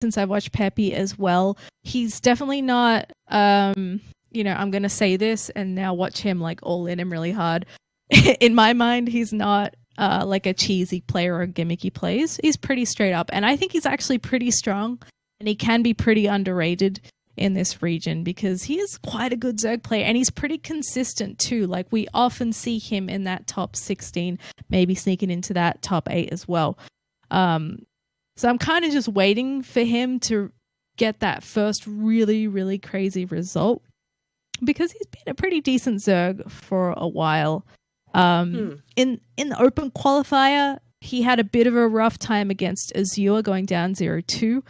since I've watched Peppy as well. He's definitely not, I'm going to say this and now watch him like all in him really hard. In my mind, he's not like a cheesy player or gimmicky plays. He's pretty straight up. And I think he's actually pretty strong and he can be pretty underrated in this region because he is quite a good Zerg player and he's pretty consistent too. Like we often see him in that top 16, maybe sneaking into that top 8 as well. So I'm kind of just waiting for him to get that first really, really crazy result because he's been a pretty decent Zerg for a while. In the open qualifier, he had a bit of a rough time against Azure going down 0-2.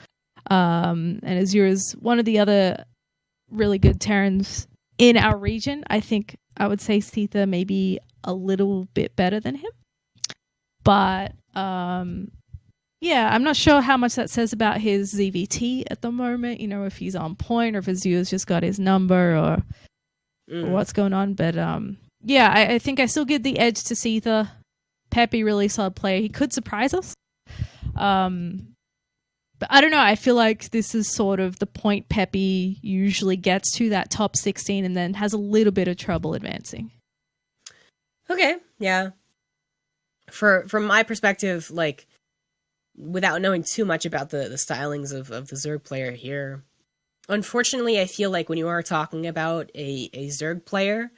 And Azure is one of the other really good Terrans in our region. I think I would say Seither maybe a little bit better than him. But yeah, I'm not sure how much that says about his ZVT at the moment, if he's on point or if Azure's just got his number or what's going on. But yeah, I think I still give the edge to Seither. Peppy, really solid player. He could surprise us. But I don't know. I feel like this is sort of the point Peppy usually gets to, that top 16, and then has a little bit of trouble advancing. Okay, yeah. From my perspective, like, without knowing too much about the stylings of the Zerg player here, unfortunately, I feel like when you are talking about a Zerg player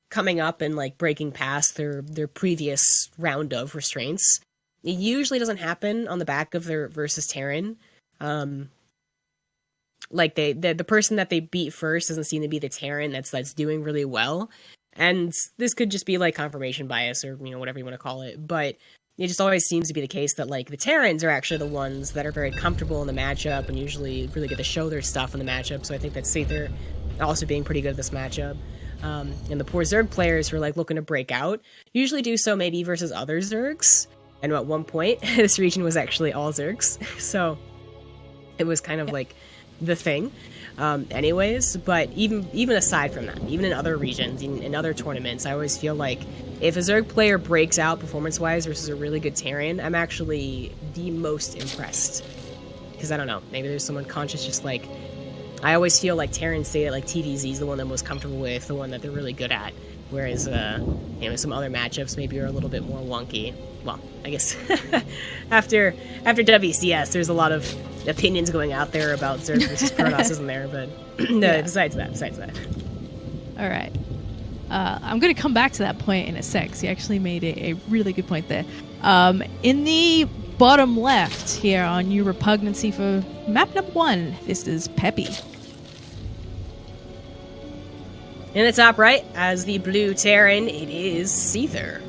coming up and, like, breaking past their previous round of restraints, it usually doesn't happen on the back of their versus Terran. Like the person that they beat first doesn't seem to be the Terran that's doing really well. And this could just be like confirmation bias or, whatever you want to call it. But it just always seems to be the case that like the Terrans are actually the ones that are very comfortable in the matchup and usually really get to show their stuff in the matchup. So I think that Seither also being pretty good at this matchup. And the poor Zerg players who are like looking to break out usually do so maybe versus other Zergs. And at one point, this region was actually all Zergs, so it was kind of like the thing. Anyways, but even aside from that, even in other regions, in other tournaments, I always feel like if a Zerg player breaks out performance-wise versus a really good Terran, I'm actually the most impressed. Because I don't know, maybe there's someone conscious just like, I always feel like Terrans say that like TVZ is the one they're most comfortable with, the one that they're really good at. Whereas, some other matchups maybe are a little bit more wonky. Well, I guess after WCS, there's a lot of opinions going out there about Zerg versus Protoss, isn't there? But no, yeah. Besides that. All right. I'm going to come back to that point in a sec. So you actually made a really good point there. In the bottom left here on New Repugnancy for map number 1, this is Peppy. In the top right, as the blue Terran, it is Seither.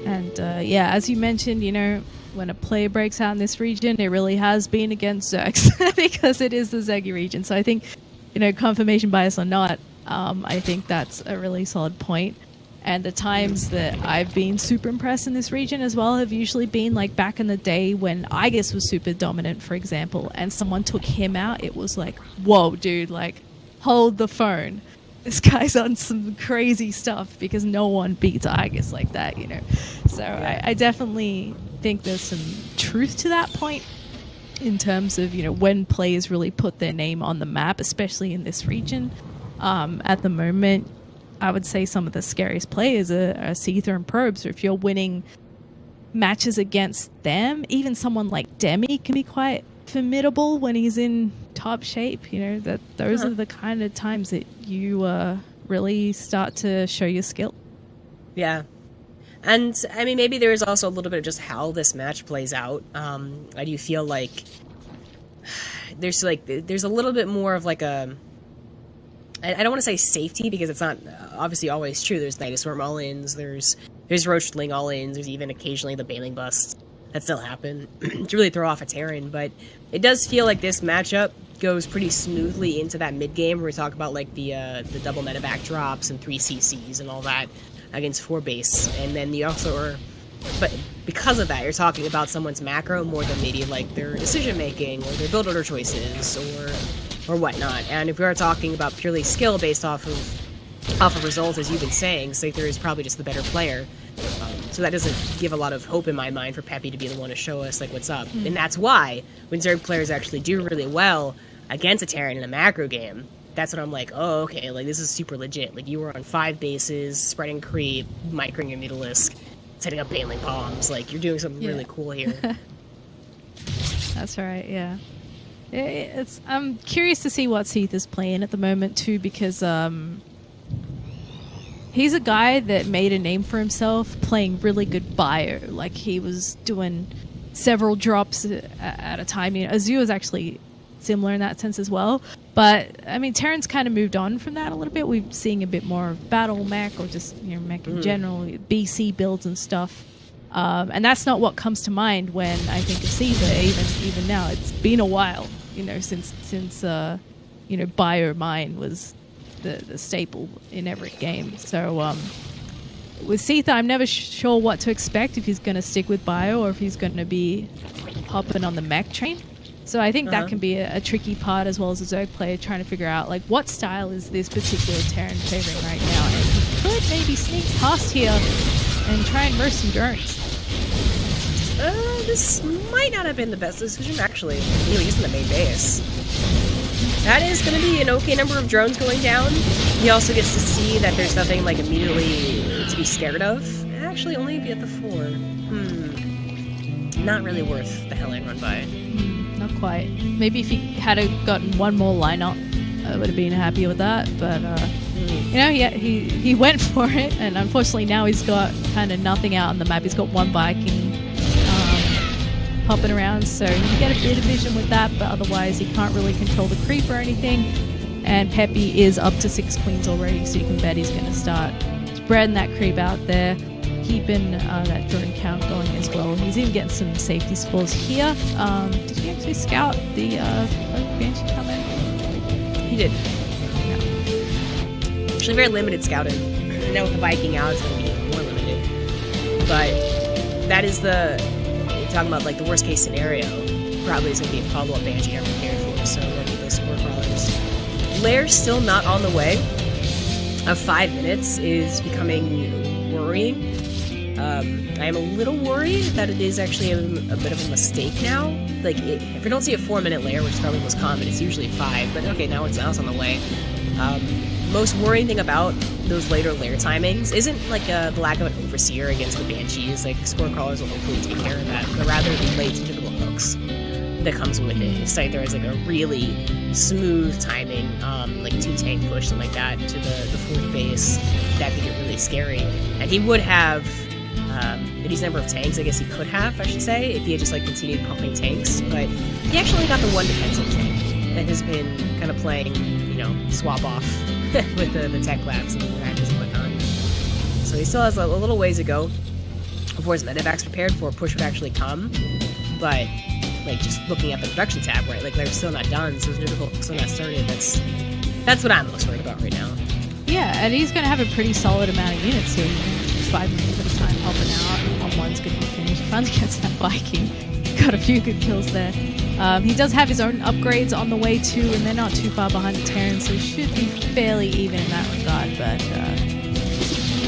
And yeah, as you mentioned, when a player breaks out in this region, it really has been against Zergs because it is the Zergy region. So I think, confirmation bias or not, I think that's a really solid point. And the times that I've been super impressed in this region as well have usually been like back in the day when Aegis was super dominant, for example, and someone took him out. It was like, whoa, dude, like, hold the phone. This guy's on some crazy stuff because no one beats Aegis like that, So yeah. I definitely think there's some truth to that point in terms of, when players really put their name on the map, especially in this region. At the moment, I would say some of the scariest players are Seither and Probe. So if you're winning matches against them, even someone like Demi can be quite formidable when he's in top shape. That those are the kind of times that you really start to show your skill. Yeah. And I mean, maybe there is also a little bit of just how this match plays out. I do feel like there's a little bit more of like a, I don't want to say safety because it's not obviously always true. There's Night of Swarm all-ins, there's Roachling all-ins, there's even occasionally the Bailing busts that still happen to really throw off a Terran. But it does feel like this matchup goes pretty smoothly into that mid-game where we talk about like the double meta backdrops and 3 CCs and all that against 4 base. And then you also are, but because of that, you're talking about someone's macro more than maybe like their decision-making or their build order choices or whatnot. And if we are talking about purely skill based off of results, as you've been saying, Seither is probably just the better player. So that doesn't give a lot of hope in my mind for Peppy to be the one to show us, like, what's up. And that's why, when Zerg players actually do really well against a Terran in a macro game, that's when I'm like, oh, okay, like, this is super legit. Like, you were on 5 bases, spreading creep, microing your Mutalisk, setting up Baneling bombs. Like, you're doing something really cool here. That's right, yeah. I'm curious to see what Seither's playing at the moment, too, because he's a guy that made a name for himself playing really good bio. Like, he was doing several drops at a time. You know, Azure is actually similar in that sense as well. But, I mean, Terran's kind of moved on from that a little bit. We're seeing a bit more of battle mech or just, you know, mech in general, BC builds and stuff. And that's not what comes to mind when I think of Seither, even now. It's been a while, you know, since you know, bio mine was the staple in every game. So with Seither, I'm never sure what to expect, if he's going to stick with bio or if he's going to be hopping on the mech train. So I think that can be a tricky part, as well as a Zerg player trying to figure out, like, what style is this particular Terran favoring right now, and he could maybe sneak past here and try and roast some drones. This might not have been the best decision, actually. Really, he's in the main base. That is going to be an okay number of drones going down. He also gets to see that there's nothing, like, immediately to be scared of. Actually, only be at the 4. Not really worth the Hellion run by. Not quite. Maybe if he had gotten one more lineup, I would have been happy with that. But, you know, he went for it, and unfortunately now he's got kind of nothing out on the map. He's got one Viking popping around, so you can get a bit of vision with that, but otherwise he can't really control the creep or anything. And Peppy is up to 6 queens already, so you can bet he's going to start spreading that creep out there, keeping that drone count going as well. He's even getting some safety spores here. Did he actually scout the Banshee come in? He did. Yeah. Actually, very limited scouting. Now with the Viking out, it's going to be more limited. But that is talking about, like, the worst case scenario. Probably is going to be a follow-up Banshee I'm prepared for, so we'll get those spore crawlers. Lair's still not on the way. 5 minutes is becoming worrying. I am a little worried that it is actually a bit of a mistake now. Like, if we don't see a 4-minute Lair, which is probably most common, it's usually 5, but okay, now it's on the way. Most worrying thing about those later Lair timings isn't, like, the lack of an Overseer against the Banshees. Like, score crawlers will hopefully take care of that, but rather the late typical hooks that comes with it. If Seither has, like, a really smooth timing, like 2-tank push, something like that, to the 4th base, that could get really scary. And he would have a decent number of tanks, I guess he could have, I should say, if he had just, like, continued pumping tanks, but he actually got the one defensive tank that has been kind of playing, you know, swap off with the tech labs and the practice and whatnot. So he still has a little ways to go before his medevac's prepared for a push would actually come, but, like, just looking at the production tab, right, like, they're still not done, so it's difficult, still not started. That's what I'm most worried about right now. Yeah, and he's going to have a pretty solid amount of units here. 5 minutes at a time helping out. On one's going to be finished. Finally gets that Viking. Got a few good kills there. He does have his own upgrades on the way too, and they're not too far behind the Terran, so he should be fairly even in that regard. But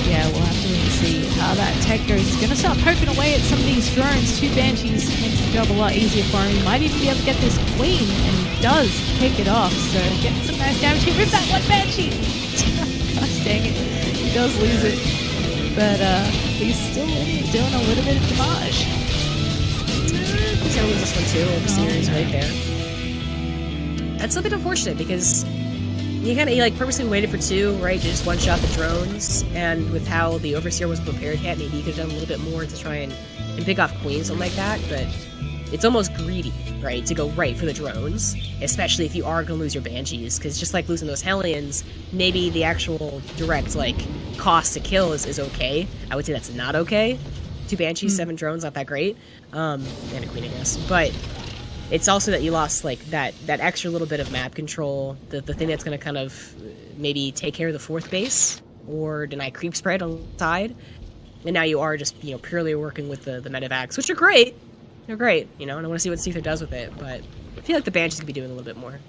yeah, we'll have to wait and see how that tech goes. He's going to start poking away at some of these drones. 2 Banshees makes the job a lot easier for him. He might even be able to get this Queen, and he does pick it off. So getting some nice damage. He ripped that one Banshee. Gosh dang it, he does lose it. But he's still doing a little bit of damage. He's gonna lose this one too. Overseer's right there. That's a bit unfortunate because he like purposely waited for 2, right? To just one-shot the drones, and with how the Overseer was prepared yet, maybe he could have done a little bit more to try and pick off queens, something like that. But it's almost greedy, right, to go right for the drones, especially if you are going to lose your Banshees, because just like losing those Hellions, maybe the actual direct, like, cost to kill is okay. I would say that's not okay. 2 Banshees, 7 drones, not that great. And a Queen, I guess. But it's also that you lost, like, that extra little bit of map control, the thing that's going to kind of maybe take care of the 4th base, or deny creep spread on the side. And now you are just, you know, purely working with the medevacs, which are great. They're great, you know, and I want to see what Seither does with it, but I feel like the Banshees could be doing a little bit more.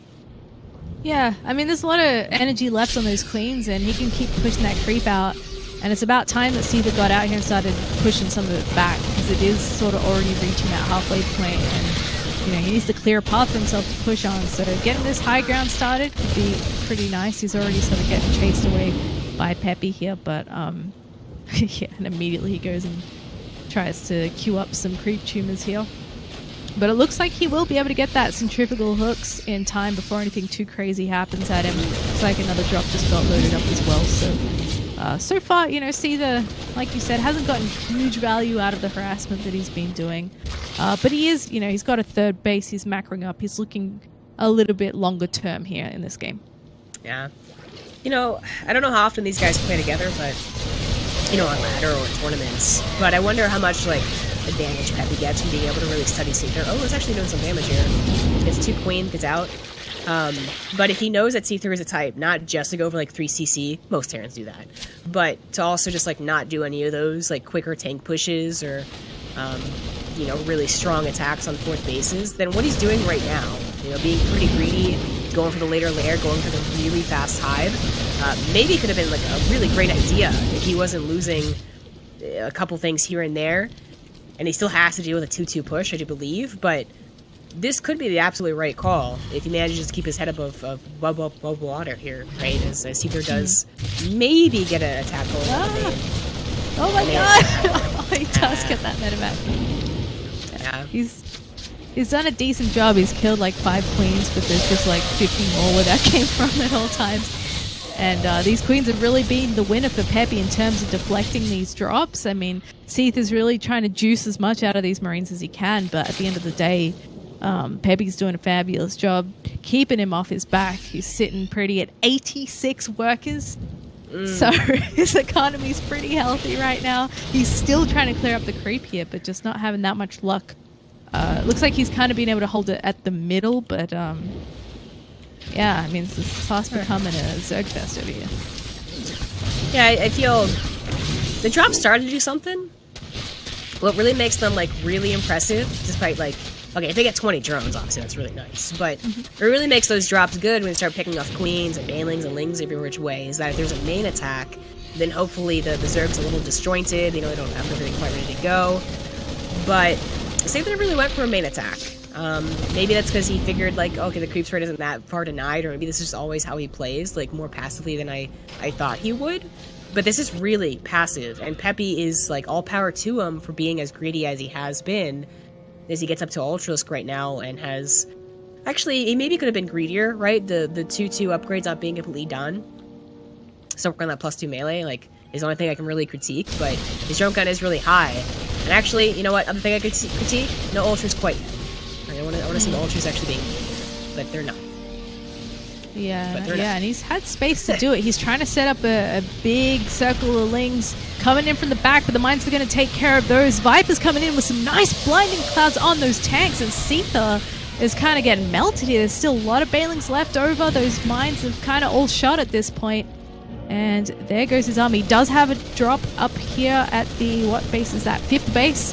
Yeah, I mean, there's a lot of energy left on those queens, and he can keep pushing that creep out. And it's about time that Seither got out here and started pushing some of it back, because it is sort of already reaching that halfway point, and you know, he needs to clear a path for himself to push on. So getting this high ground started could be pretty nice. He's already sort of getting chased away by Peppy here, but yeah, and immediately he goes and tries to queue up some creep tumors here. But it looks like he will be able to get that centrifugal hooks in time before anything too crazy happens at him. Looks like another drop just got loaded up as well. So far, you know, Seither, like you said, hasn't gotten huge value out of the harassment that he's been doing. But he is, you know, he's got a third base, he's macroing up, he's looking a little bit longer term here in this game. Yeah. You know, I don't know how often these guys play together, but, you know, on ladder or tournaments. But I wonder how much, like, advantage Peppy gets from being able to really study Seither. Oh, it's actually doing some damage here. Gets 2 queen, gets out. But if he knows that Seither is a type, not just to go for like 3 CC, most Terrans do that, but to also just like not do any of those like quicker tank pushes or, you know, really strong attacks on 4th bases, then what he's doing right now, you know, being pretty greedy, going for the later lair, going for the really fast hive, maybe could have been like a really great idea if he wasn't losing a couple things here and there, and he still has to deal with a 2-2 push, I do believe, but this could be the absolute right call if he manages to keep his head above water here, right? As Seither does maybe get an attack going. Oh my god! Oh, he does get that medevac. Yeah. He's done a decent job. He's killed like 5 queens, but there's just like 50 more where that came from at all times. And these queens have really been the winner for Peppy in terms of deflecting these drops. I mean, Seither's really trying to juice as much out of these Marines as he can, but at the end of the day, Peppy's doing a fabulous job keeping him off his back. He's sitting pretty at 86 workers. So his economy's pretty healthy right now. He's still trying to clear up the creep here, but just not having that much luck. Looks like he's kind of been able to hold it at the middle, but yeah, I mean, this is fast becoming a Zerg fest over here. Yeah, I feel the drop started to do something. What really makes them like really impressive, despite like, okay, if they get 20 drones, obviously that's really nice, but it really makes those drops good when they start picking off queens and banelings and lings every which way, is that if there's a main attack, then hopefully the Zerg's a little disjointed, you know, they don't have everything quite ready to go. But Seither really went for a main attack. Maybe that's because he figured, like, okay, the creep rate isn't that far denied, or maybe this is just always how he plays, like, more passively than I thought he would. But this is really passive, and Peppy is, like, all power to him for being as greedy as he has been, as he gets up to Ultralisk right now, and has... Actually, he maybe could have been greedier, right? The 2-2 upgrades not being completely done. So working on that +2 melee, like, is the only thing I can really critique, but his drone count is really high. And actually, you know what, other thing I could critique? No Ultras quite yet. I want to see the Ultras actually being... But they're not. Yeah, and he's had space to do it. He's trying to set up a big circle of lings coming in from the back, but the mines are going to take care of those. Viper's coming in with some nice blinding clouds on those tanks, and Seither is kind of getting melted here. There's still a lot of banelings left over. Those mines have kind of all shot at this point. And there goes his army. He does have a drop up here at the, what base is that? 5th base.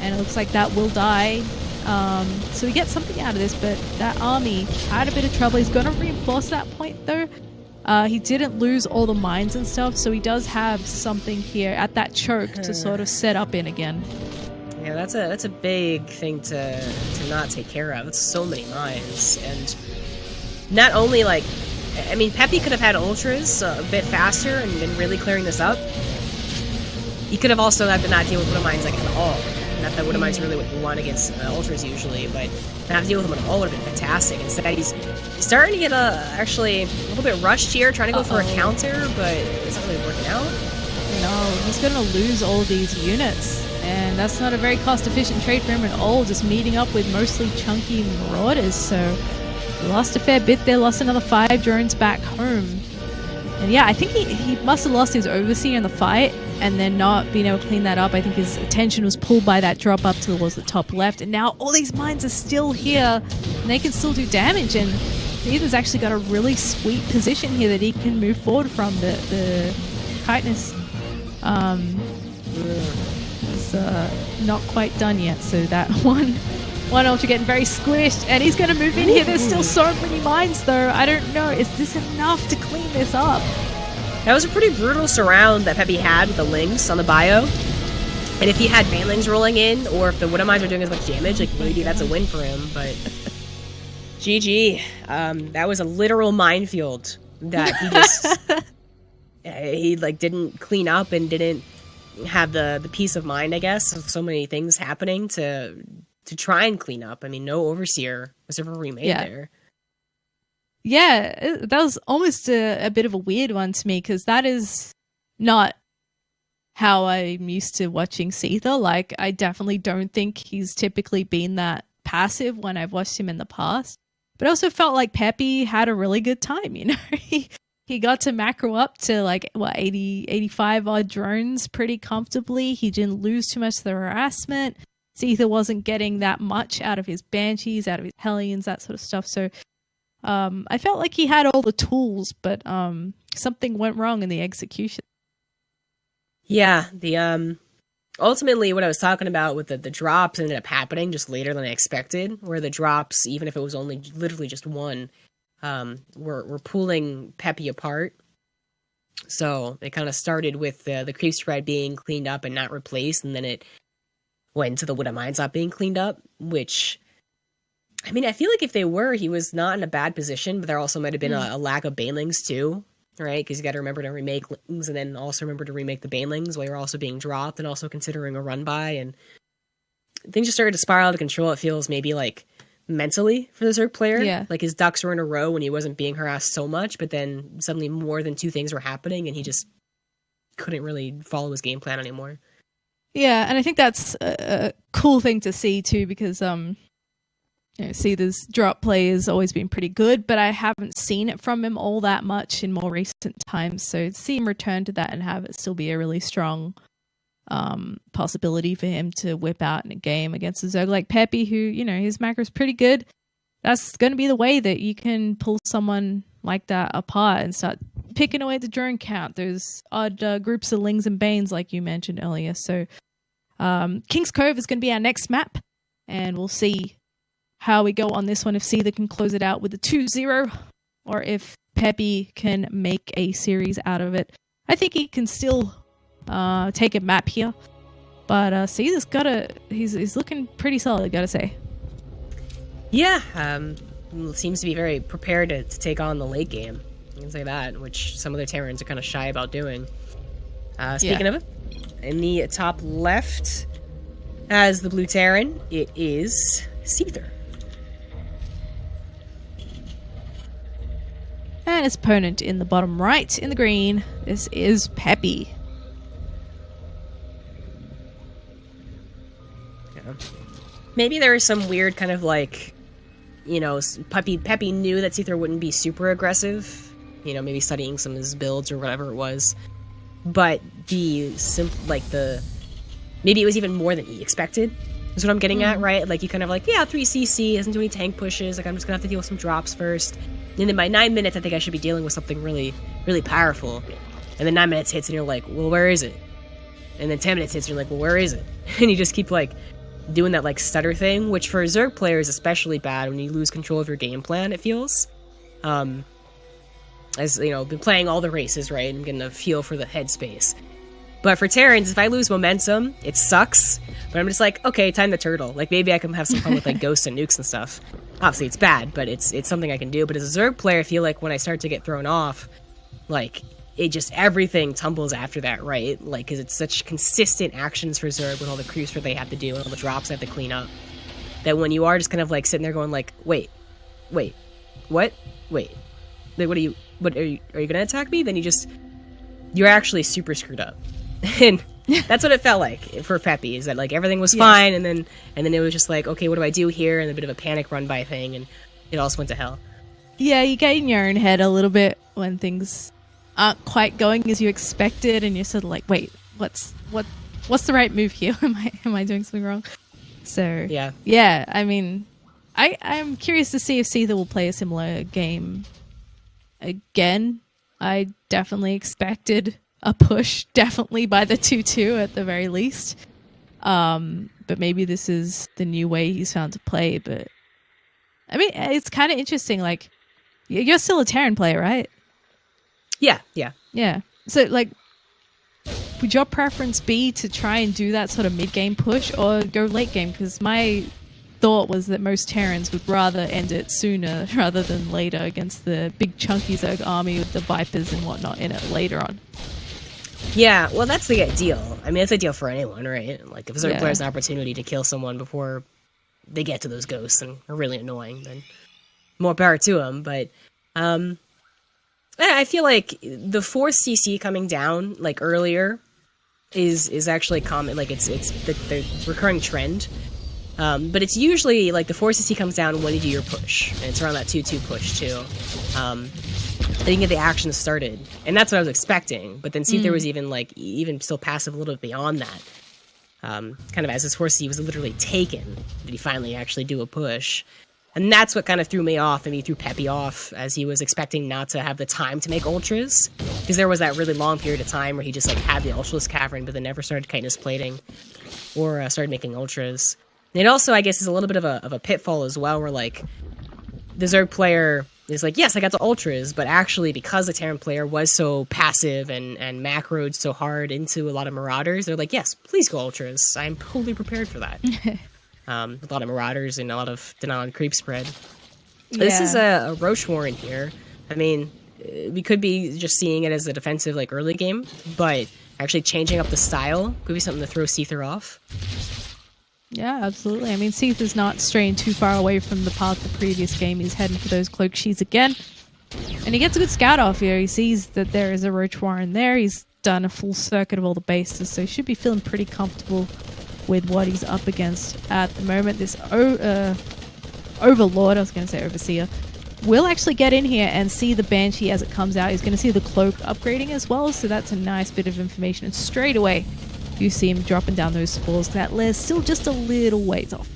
And it looks like that will die. So we get something out of this, but that army had a bit of trouble. He's going to reinforce that point though. He didn't lose all the mines and stuff, so he does have something here at that choke to sort of set up in again. Yeah, that's a big thing to not take care of. It's so many mines, and not only like, I mean, Peppy could have had ultras a bit faster and been really clearing this up. He could have also had to not deal with Widow Mines like at all. Not that Widow Mines really would want against ultras usually, but not have to deal with them at all would have been fantastic. Instead, he's starting to get actually a little bit rushed here, trying to go for a counter, but it's not really working out. No, he's going to lose all these units, and that's not a very cost-efficient trade for him at all, just meeting up with mostly chunky marauders, so lost a fair bit there, lost another 5 drones back home. And yeah, I think he must have lost his overseer in the fight and then not being able to clean that up. I think his attention was pulled by that drop up towards the top left, and now all these mines are still here and they can still do damage, and Seither's actually got a really sweet position here that he can move forward from. The Chitinous is not quite done yet, so that one ultra getting very squished, and he's going to move in here. There's still so many mines though. I don't know, is this enough to clean this up? That was a pretty brutal surround that Peppy had with the Lings on the bio. And if he had Banelings rolling in, or if the Widow Mines are doing as much damage, like maybe that's a win for him, but GG. That was a literal minefield that he just he like didn't clean up and didn't have the peace of mind, I guess, of so many things happening to try and clean up. I mean, no Overseer was ever remade there. Yeah, that was almost a bit of a weird one to me, because that is not how I'm used to watching Seither. Like, I definitely don't think he's typically been that passive when I've watched him in the past. But I also felt like Peppy had a really good time, you know? He got to macro up to like, 85 odd drones pretty comfortably. He didn't lose too much to the harassment. Seither wasn't getting that much out of his Banshees, out of his Hellions, that sort of stuff. So I felt like he had all the tools, but something went wrong in the execution. Yeah, the ultimately what I was talking about with the drops ended up happening just later than I expected, where the drops, even if it was only literally just one, were pulling Peppy apart. So it kind of started with the creep spread being cleaned up and not replaced, and then it went to the Widow Mines not being cleaned up, which, I mean, I feel like if they were, he was not in a bad position, but there also might have been a lack of Banelings too. Right, because you got to remember to remake Lings, and then also remember to remake the Banelings while you're also being dropped and also considering a run by, and things just started to spiral out of control. It feels maybe like mentally for the Zerg player. Yeah, like his ducks were in a row when he wasn't being harassed so much, but then suddenly more than two things were happening, and he just couldn't really follow his game plan anymore. Yeah, and I think that's a cool thing to see too, because Seither's drop play has always been pretty good, but I haven't seen it from him all that much in more recent times. So to see him return to that and have it still be a really strong possibility for him to whip out in a game against a Zerg like Peppy, who, his macro is pretty good. That's going to be the way that you can pull someone like that apart and start picking away the drone count, those odd groups of Lings and Banes like you mentioned earlier. So King's Cove is going to be our next map, and we'll see how we go on this one, if Seither can close it out with a 2-0, or if Peppy can make a series out of it. I think he can still take a map here, but Seither's he's looking pretty solid, gotta say. Yeah, seems to be very prepared to take on the late game. You can say that, which some other Terrans are kind of shy about doing. Speaking of it, in the top left, as the blue Terran, it is Seither. And his opponent in the bottom right, in the green, this is Peppy. Yeah. Maybe there is some weird kind of like, Peppy knew that Seither wouldn't be super aggressive, maybe studying some of his builds or whatever it was. But maybe it was even more than he expected, is what I'm getting at, right? Like, you kind of like, 3cc, doesn't do any tank pushes, like, I'm just gonna have to deal with some drops first. And then by 9 minutes, I think I should be dealing with something really, really powerful. And then 9 minutes hits, and you're like, well, where is it? And then 10 minutes hits, and you're like, well, where is it? And you just keep, like, doing that, like, stutter thing, which for Zerg players is especially bad when you lose control of your game plan, it feels. As, been playing all the races, right? I'm getting a feel for the headspace. But for Terrans, if I lose momentum, it sucks. But I'm just like, okay, time to turtle. Like, maybe I can have some fun with, like, ghosts and nukes and stuff. Obviously, it's bad, but it's something I can do. But as a Zerg player, I feel like when I start to get thrown off, like, it just, everything tumbles after that, right? Like, because it's such consistent actions for Zerg with all the creeps that they have to do and all the drops they have to clean up, that when you are just kind of, like, sitting there going, like, wait, what? Wait. Like, are you gonna attack me? Then you're actually super screwed up. And that's what it felt like for Peppy, is that, like, everything was fine, and then it was just like, okay, what do I do here? And a bit of a panic run by thing, and it also went to hell. Yeah, you get in your own head a little bit when things aren't quite going as you expected, and you're sort of like, wait, what's the right move here? Am I doing something wrong? So yeah, I mean, I'm curious to see if Seither will play a similar game again. I definitely expected a push, definitely by the 2-2 at the very least. But maybe this is the new way he's found to play. But I mean, it's kind of interesting. Like, you're still a Terran player, right? Yeah. Yeah. So, like, would your preference be to try and do that sort of mid-game push or go late game? Because my thought was that most Terrans would rather end it sooner rather than later against the big chunky Zerg army with the Vipers and whatnot in it later on. Yeah, well, that's the ideal. I mean, it's ideal for anyone, right? Like, if a Zerg player has an opportunity to kill someone before they get to those ghosts and are really annoying, then more power to them. But I feel like the 4th CC coming down, like, earlier is actually common. Like, it's the recurring trend. But it's usually, like, the 4th CC comes down when you do your push. And it's around that 2-2 push, too. They can get the action started. And that's what I was expecting. But then Seither was even still passive a little bit beyond that. Kind of as his 4th CC was literally taken, did he finally actually do a push. And that's what kind of threw me off, and he threw Peppy off, as he was expecting not to have the time to make ultras. Because there was that really long period of time where he just, like, had the ultraless cavern, but then never started chitinous plating or started making ultras. And it also, I guess, is a little bit of a pitfall as well, where, like, the Zerg player is like, yes, I got the ultras, but actually, because the Terran player was so passive and macroed so hard into a lot of Marauders, they're like, yes, please go ultras. I'm totally prepared for that. A lot of Marauders and a lot of denial on creep spread. Yeah. This is a Roche Warren here. I mean, we could be just seeing it as a defensive, like, early game, but actually changing up the style could be something to throw Seither off. Yeah, absolutely. I mean, Seither's not straying too far away from the path of the previous game. He's heading for those cloak sheets again. And he gets a good scout off here. He sees that there is a Roach Warren there. He's done a full circuit of all the bases, so he should be feeling pretty comfortable with what he's up against at the moment. This Overlord, I was going to say Overseer, will actually get in here and see the Banshee as it comes out. He's going to see the cloak upgrading as well, so that's a nice bit of information. And straight away, you see him dropping down those spores. That lair's still just a little ways off.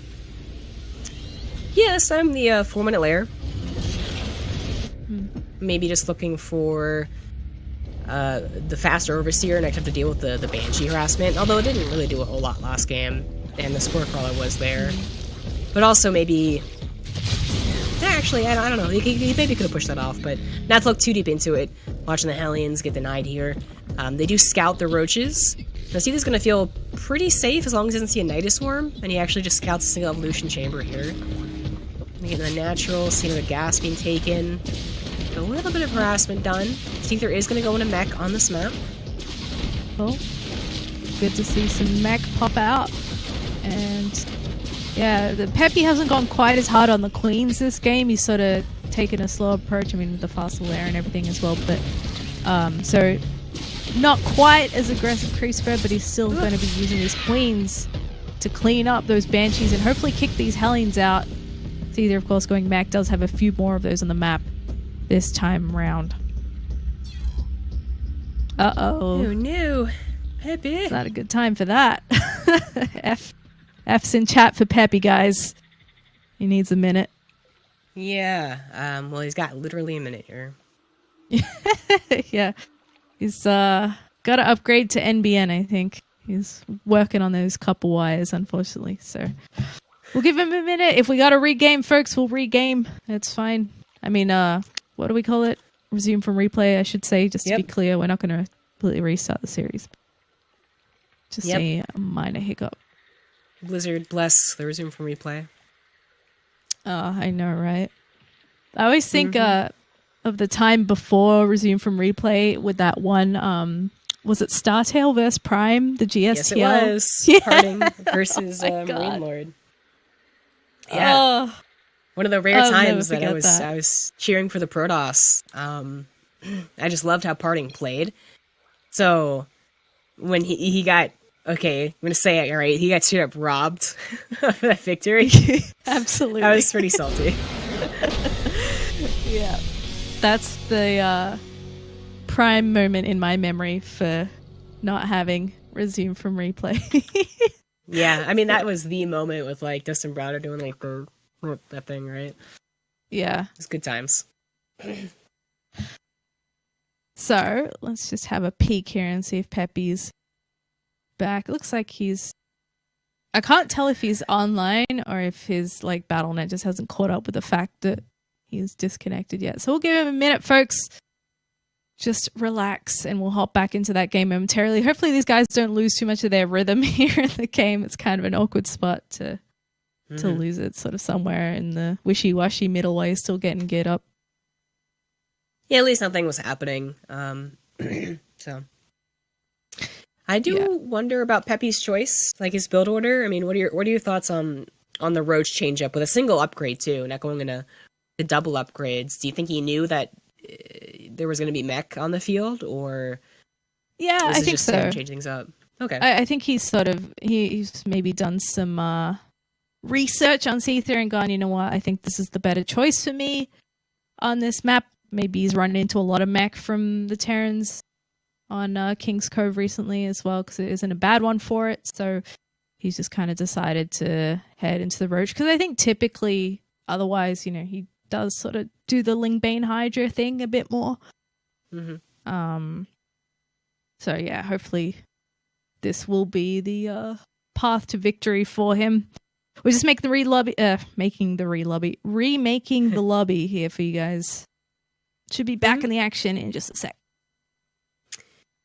Yes, I'm the 4-minute lair. Maybe just looking for the faster Overseer, and I have to deal with the Banshee harassment, although it didn't really do a whole lot last game, and the Spore Crawler was there. But also maybe... Actually, I don't know. He maybe could have pushed that off, but not to look too deep into it. Watching the Hellions get denied here. They do scout the Roaches. Now, Seither's going to feel pretty safe as long as he doesn't see a Nidus Swarm, and he actually just scouts a single evolution chamber here. Getting the natural, seeing the gas being taken. A little bit of harassment done. Seither is going to go in a mech on this map. Cool. Good to see some mech pop out. And yeah, the Peppy hasn't gone quite as hard on the queens this game. He's sort of taken a slow approach. I mean, with the faster lair and everything as well. But so not quite as aggressive creep spread, but he's still going to be using his queens to clean up those banshees and hopefully kick these Hellions out. Seither, of course, going Mac does have a few more of those on the map this time round. Uh-oh. Oh no, Peppy. It's not a good time for that. F's in chat for Peppy, guys. He needs a minute. Yeah, well, he's got literally a minute here. Yeah. He's got to upgrade to NBN, I think. He's working on those couple wires, unfortunately. So we'll give him a minute. If we got to regame, folks, we'll regame. It's fine. I mean, what do we call it? Resume from replay, I should say, just to be clear. We're not going to completely restart the series. Just a minor hiccup. Blizzard, bless the resume from replay. I know, right? I always think of the time before resume from replay with that one, was it Startail versus Prime, the GSTL? Yes, it was. Yeah. Parting versus Marine Lord. Yeah. Oh. One of the rare times that I was cheering for the Protoss. I just loved how Parting played. So when he got, okay, I'm going to say it right, he got straight up robbed of that victory. Absolutely. I was pretty salty. Yeah. That's the prime moment in my memory for not having resume from replay. Yeah, I mean, that was the moment with, like, Dustin Browder doing, like, that thing, right? Yeah. It's good times. So, let's just have a peek here and see if Peppy's back. It looks like he's... I can't tell if he's online or if his, like, BattleNet just hasn't caught up with the fact that he's disconnected yet. So we'll give him a minute, folks. just relax, and we'll hop back into that game momentarily. Hopefully these guys don't lose too much of their rhythm here in the game. It's kind of an awkward spot to lose it, sort of somewhere in the wishy-washy middle while you're still getting geared up. Yeah, at least nothing was happening. So I do wonder about Peppy's choice, like his build order. I mean, what are your thoughts on the Roach change-up with a single upgrade too, not going into the double upgrades? Do you think he knew that there was going to be mech on the field, or I think so. Change things up. Okay, I think he's he's maybe done some research on Seither and gone, you know what? I think this is the better choice for me on this map. Maybe he's run into a lot of mech from the Terrans on King's Cove recently as well, because it isn't a bad one for it. So he's just kind of decided to head into the Roach, because I think typically, otherwise, you know, he does sort of do the Lingbane Hydra thing a bit more. Mm-hmm. So yeah, hopefully this will be the path to victory for him. We're just remaking the lobby here for you guys. Should be back in the action in just a sec.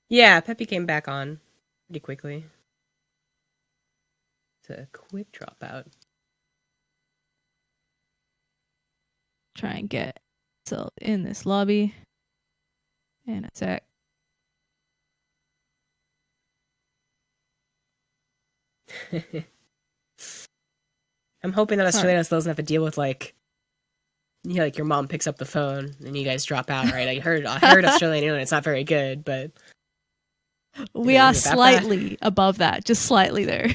Yeah, Peppy came back on pretty quickly. It's a quick dropout. Try and get so in this lobby in a sec. I'm hoping that Australia doesn't have to deal with like your mom picks up the phone and you guys drop out, right? I heard Australian internet, it's not very good, but we are slightly above that, just slightly there.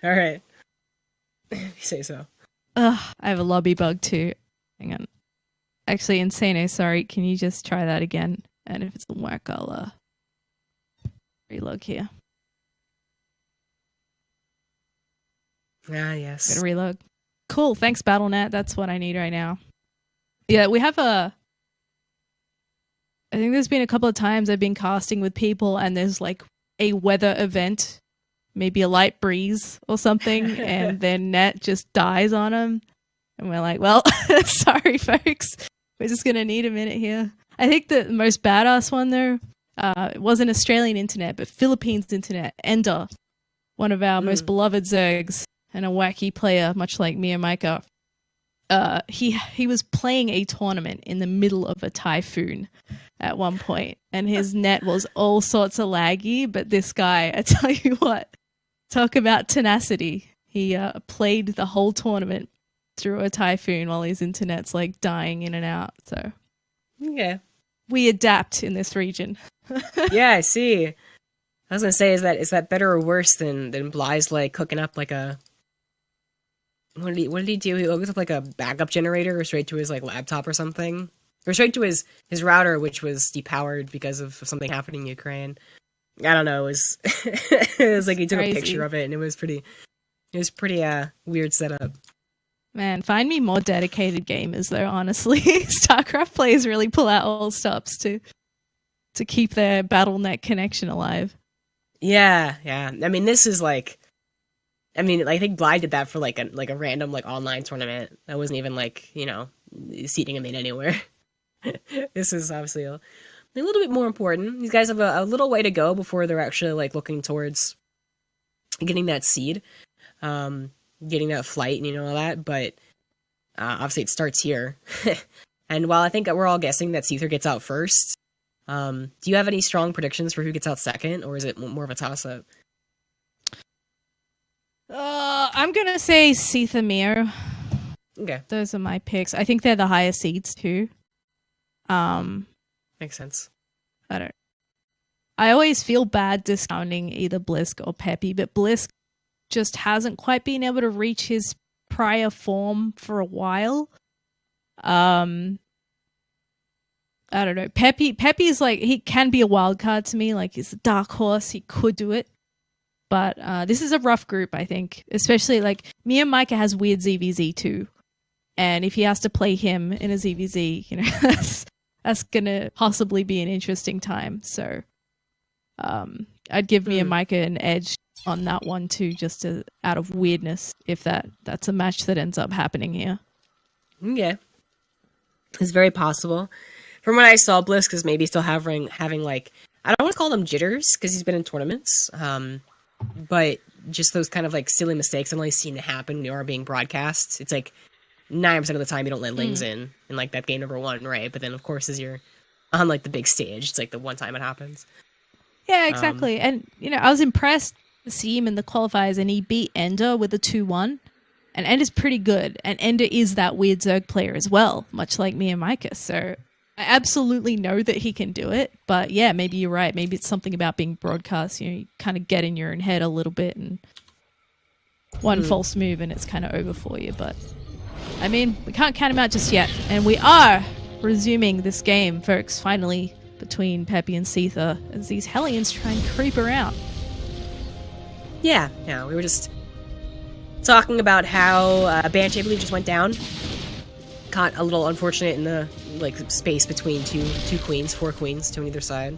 All right. You say so. I have a lobby bug too. Hang on. Actually, Insano, sorry, can you just try that again? And if it doesn't work, I'll relog here. Ah, yes. Gotta relog. Cool, thanks BattleNet. That's what I need right now. Yeah, we have I think there's been a couple of times I've been casting with people and there's like a weather event, maybe a light breeze or something, and their net just dies on them. And we're like, well, sorry, folks. We're just going to need a minute here. I think the most badass one, though, it wasn't Australian internet, but Philippines internet. Ender, one of our most beloved Zergs and a wacky player, much like me and Micah. He was playing a tournament in the middle of a typhoon at one point, and his net was all sorts of laggy, but this guy, I tell you what, talk about tenacity. He played the whole tournament through a typhoon while his internet's like dying in and out. So yeah, we adapt in this region. Yeah, I see. I was gonna say, is that better or worse than Bly's like cooking up like a what did he do? He hooked up like a backup generator or straight to his like laptop or something, or straight to his router, which was depowered because of something happening in Ukraine. I don't know. It was it was like he took a picture of it, and it was pretty weird setup. Man, find me more dedicated gamers though, honestly. StarCraft players really pull out all stops to keep their BattleNet connection alive. Yeah. I mean, this is like, I think Bly did that for like a random like online tournament. That wasn't even like, seating him in anywhere. This is obviously a little bit more important. These guys have a little way to go before they're actually like looking towards getting that seed. Getting that flight and all that, but obviously it starts here. And while I think we're all guessing that Seither gets out first, do you have any strong predictions for who gets out second, or is it more of a toss-up? I'm gonna say Seither Mio. Okay. Those are my picks. I think they're the higher seeds too. Makes sense. I always feel bad discounting either Blisk or Peppy, but Blisk just hasn't quite been able to reach his prior form for a while. I don't know. Peppy's like, he can be a wild card to me. Like, he's a dark horse. He could do it. But this is a rough group, I think. Especially, like, me and Micah has weird ZVZ too. And if he has to play him in a ZVZ, that's going to possibly be an interesting time. So I'd give me and Micah an edge on that one too, just out of weirdness, if that's a match that ends up happening here. Yeah, it's very possible. from what I saw, Blisk is maybe still having like, I don't want to call them jitters because he's been in tournaments, but just those kind of like silly mistakes I've only seen it happen when you are being broadcast. It's like 9% of the time you don't let Lings in like that game number 1, right? But then of course as you're on like the big stage, it's like the one time it happens. Yeah, exactly. And I was impressed to see him in the qualifiers, and he beat Ender with a 2-1. And Ender's pretty good, and Ender is that weird Zerg player as well, much like me and Micah. So I absolutely know that he can do it. But yeah, maybe you're right. Maybe it's something about being broadcast. You kind of get in your own head a little bit, and one false move and it's kind of over for you. But I mean, we can't count him out just yet. And we are resuming this game, folks, finally, between Peppy and Seither, as these Hellions try and creep around. Yeah, we were just talking about how Banshee, I believe, just went down. Caught a little unfortunate in the space between two queens, 4 queens, 2 on either side.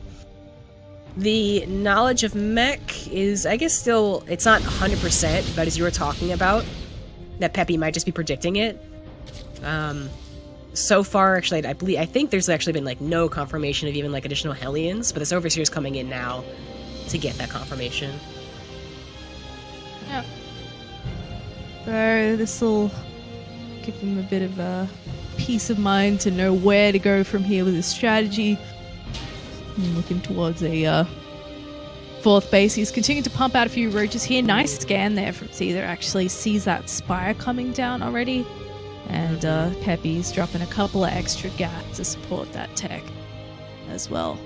The knowledge of mech is, I guess, still, it's not 100%, but as you were talking about, that Peppy might just be predicting it. So far, actually, I think there's actually been no confirmation of even additional Hellions, but this Overseer is coming in now to get that confirmation. Yeah. So this will give him a bit of a peace of mind to know where to go from here with his strategy. I'm looking towards a 4th base. He's continuing to pump out a few roaches here. Nice scan there from Seither. Actually sees that spire coming down already. And Peppy's dropping a couple of extra gats to support that tech as well.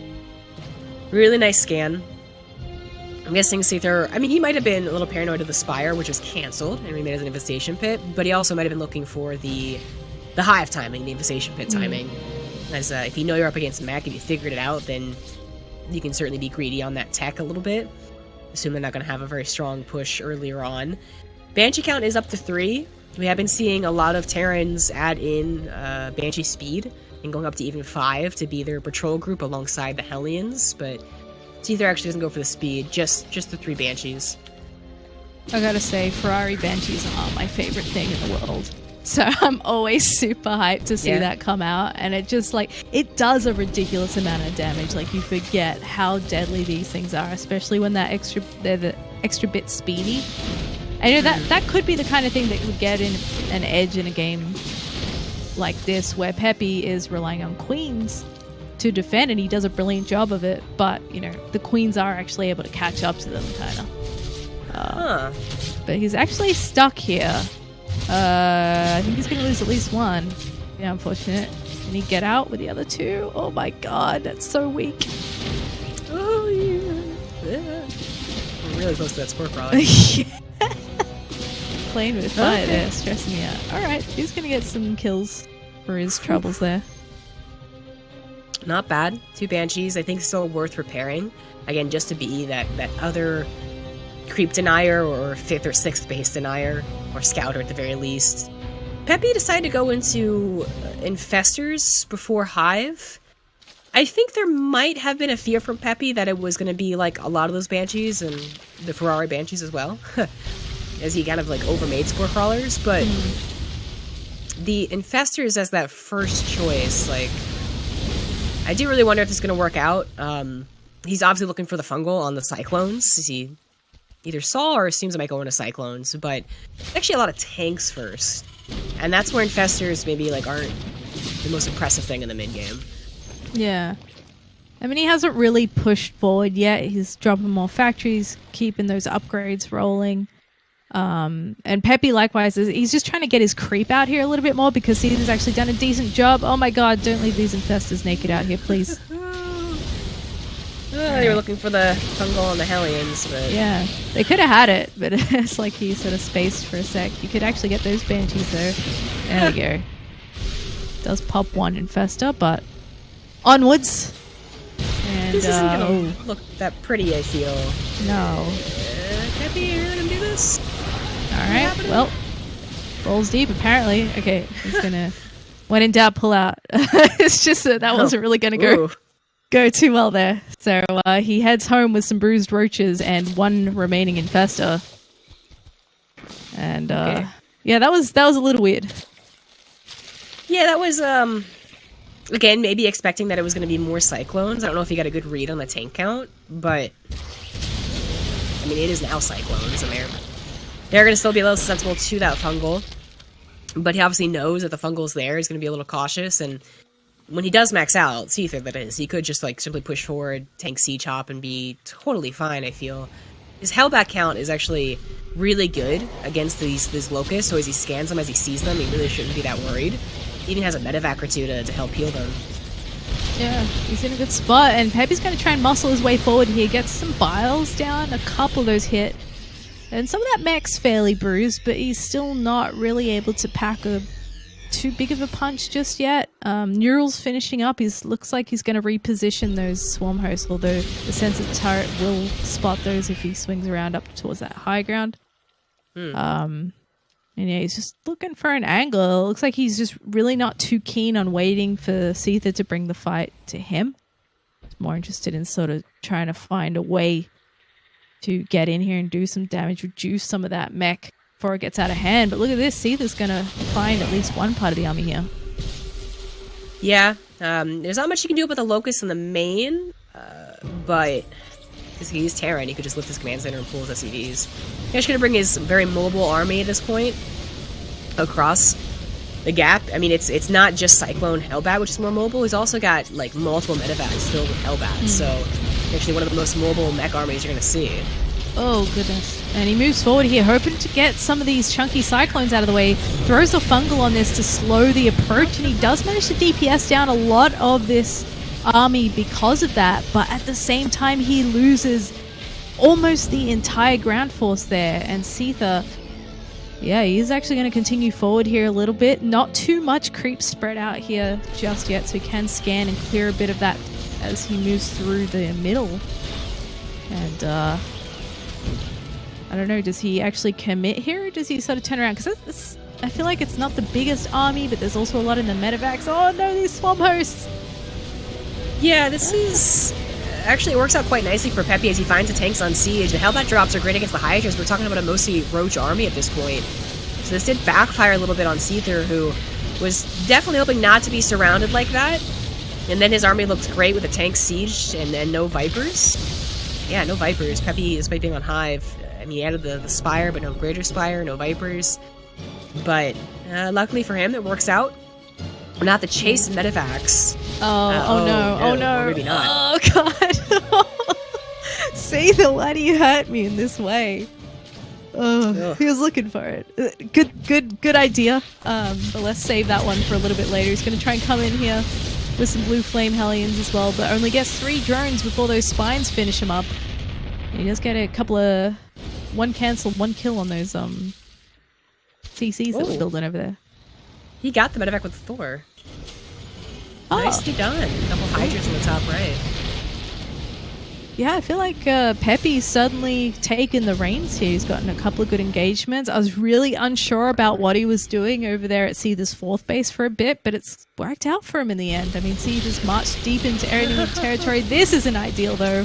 Really nice scan. I'm guessing Seither, he might have been a little paranoid of the Spire, which was cancelled and remade as an infestation pit, but he also might have been looking for the hive timing, the infestation pit timing. As if you know you're up against mech, if you figured it out, then you can certainly be greedy on that tech a little bit. Assume they're not going to have a very strong push earlier on. Banshee count is up to 3. We have been seeing a lot of Terrans add in Banshee speed and going up to even 5 to be their patrol group alongside the Hellions, but Seither actually doesn't go for the speed, just the 3 Banshees. I gotta say, Ferrari Banshees are my favorite thing in the world. So I'm always super hyped to see that come out, and it just it does a ridiculous amount of damage. You forget how deadly these things are, especially when they're the extra bit speedy. I know that could be the kind of thing that would get in an edge in a game like this, where Peppy is relying on queens to defend, and he does a brilliant job of it, but the queens are actually able to catch up to them, kind of. But he's actually stuck here. I think he's gonna lose at least 1. Yeah, unfortunate. Can he get out with the other 2? Oh my god, that's so weak. Oh yeah. I'm really close to that score, probably. Playing with fire there, stressing me out. Alright, he's gonna get some kills for his troubles there. Not bad. 2 Banshees, I think still worth repairing. Again, just to be that other creep denier or 5th or 6th base denier, or scouter at the very least. Peppy decided to go into Infestors before Hive. I think there might have been a fear from Peppy that it was going to be a lot of those Banshees and the Ferrari Banshees as well, as he kind of overmade score crawlers, but the Infestors as that first choice, I do really wonder if this is going to work out. He's obviously looking for the fungal on the Cyclones. He either saw or assumes it might go into Cyclones, but actually a lot of tanks first. And that's where Infestors maybe aren't the most impressive thing in the mid-game. Yeah. He hasn't really pushed forward yet. He's dropping more factories, keeping those upgrades rolling. And Peppy likewise, he's just trying to get his creep out here a little bit more because Seither's actually done a decent job. Oh my god, don't leave these Infestors naked out here, please. They were looking for the fungal and the Hellions, but... Yeah, they could have had it, but it's he sort of spaced for a sec. You could actually get those Banshees there. There we go. Does pop 1 Infestor, but onwards. And, this isn't gonna look that pretty, I feel. No. Peppy, are you really gonna do this? Alright, well, balls deep apparently. Okay, he's gonna, when in doubt, pull out. It's just that wasn't really gonna go too well there. So he heads home with some bruised roaches and 1 remaining Infestor. And yeah, that was a little weird. Yeah, that was Again, maybe expecting that it was going to be more Cyclones. I don't know if he got a good read on the tank count, but I mean, it is now Cyclones, and they're going to still be a little susceptible to that fungal. But he obviously knows that the fungal's there. He's going to be a little cautious, and when he does max out, Seither that is, he could just like simply push forward, tank Siege Hop, and be totally fine, I feel. His Hellbat count is actually really good against these locusts, so as he scans them, as he sees them, he really shouldn't be that worried. He even has a medevac or two to help heal them. Yeah, he's in a good spot, and Peppy's going to try and muscle his way forward here. Gets some biles down, a couple of those hit. And some of that mech's fairly bruised, but he's still not really able to pack too big of a punch just yet. Neural's finishing up. Looks like he's going to reposition those swarm hosts, although the sensitive turret will spot those if he swings around up towards that high ground. And yeah, he's just looking for an angle. It looks like he's just really not too keen on waiting for Seither to bring the fight to him. He's more interested in sort of trying to find a way to get in here and do some damage, reduce some of that mech before it gets out of hand. But look at this, Seither's going to find at least one part of the army here. Yeah, there's not much you can do with the Locust in the main, but he's Terran, he could just lift his command center and pull his SCVs. He's just going to bring his very mobile army at this point across the gap. I mean, it's not just Cyclone Hellbat, which is more mobile. He's also got like multiple medevacs filled with Hellbats, so actually one of the most mobile mech armies you're going to see. Oh, goodness. And he moves forward here, hoping to get some of these chunky Cyclones out of the way. Throws a fungal on this to slow the approach, and he does manage to DPS down a lot of this army because of that, but at the same time he loses almost the entire ground force there. And Seither, yeah, he's actually going to continue forward here a little bit. Not too much creep spread out here just yet, so he can scan and clear a bit of that as he moves through the middle. And I don't know, does he actually commit here, or does he sort of turn around? Because I feel like it's not the biggest army, but there's also a lot in the medevacs. Oh no, these swamp hosts! Yeah, this is... Actually, it works out quite nicely for Peppy as he finds the tanks on siege. The Hellbat drops are great against the Hydras. We're talking about a mostly Roach army at this point. So this did backfire a little bit on Seither, who was definitely hoping not to be surrounded like that. And then his army looked great with the tank siege and then no Vipers. Yeah, no Vipers. Peppy is being on Hive. I mean, he added the Spire, but no Greater Spire, no Vipers. But luckily for him, it works out. Not the chase medevacs. Oh no. Or maybe not. Oh god. Seither, why do you hurt me in this way? Oh, he was looking for it. Good idea. But let's save that one for a little bit later. He's going to try and come in here with some blue flame Hellions as well, but only gets 3 drones before those spines finish him up. And he does get a couple of 1 cancel, 1 kill on those CCs that we're building over there. He got the medevac with Thor. Oh. Nicely done. A couple Hydras in the top right. Yeah, I feel like Peppy's suddenly taken the reins here. He's gotten a couple of good engagements. I was really unsure about what he was doing over there at Seither's 4th base for a bit, but it's worked out for him in the end. I mean, Seither's marched deep into enemy territory. This isn't ideal, though.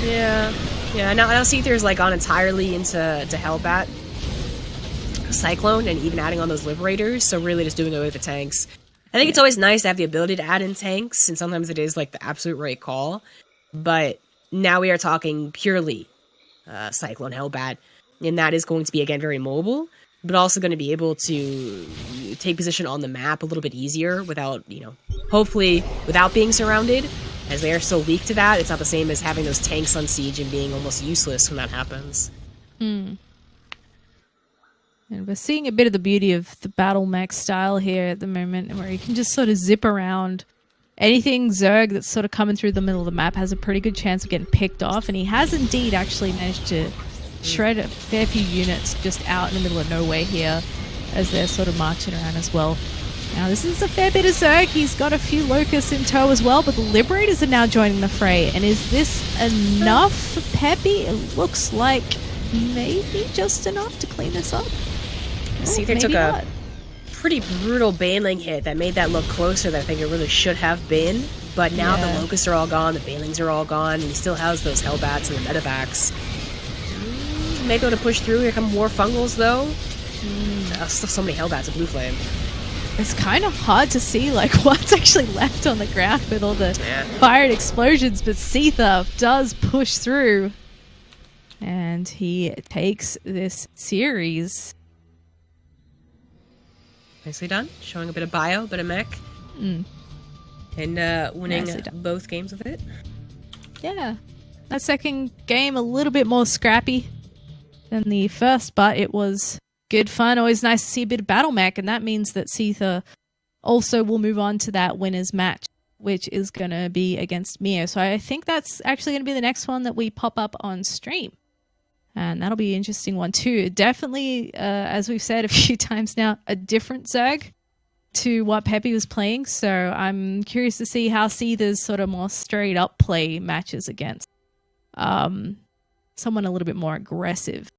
Yeah. Yeah, now Seither's like gone entirely into Hellbat, Cyclone, and even adding on those Liberators, so really just doing away with the tanks. I think it's always nice to have the ability to add in tanks, and sometimes it is like the absolute right call. But now we are talking purely Cyclone Hellbat, and that is going to be, again, very mobile, but also going to be able to take position on the map a little bit easier without, hopefully without being surrounded, as they are so weak to that. It's not the same as having those tanks on siege and being almost useless when that happens. And we're seeing a bit of the beauty of the battle mech style here at the moment, where you can just sort of zip around. Anything Zerg that's sort of coming through the middle of the map has a pretty good chance of getting picked off, and he has indeed actually managed to shred a fair few units just out in the middle of nowhere here as they're sort of marching around as well. Now this is a fair bit of Zerg. He's got a few Locusts in tow as well, but the Liberators are now joining the fray. And is this enough for Peppy? It looks like maybe just enough to clean this up. Seither took a pretty brutal Baneling hit that made that look closer than I think it really should have been. But now the Locusts are all gone, the Banelings are all gone, and he still has those Hellbats and the Medevacs. Maybe able to push through. Here come more Fungals, though. Still so many Hellbats of Blue Flame. it's kind of hard to see like what's actually left on the ground with all the Yeah. fire and explosions, but Seither does push through and he takes this series. Nicely done. Showing a bit of bio, a bit of mech. Mm. And winning Nicely done. both games with it. Yeah. That second game a little bit more scrappy than the first, but it was good fun. Always nice to see a bit of battle mech, and that means that Seither also will move on to that winner's match, which is going to be against Mio. So I think that's actually going to be the next one that we pop up on stream. And that'll be an interesting one too. Definitely, as we've said a few times now, a different Zerg to what Peppy was playing. So I'm curious to see how Seither's sort of more straight up play matches against someone a little bit more aggressive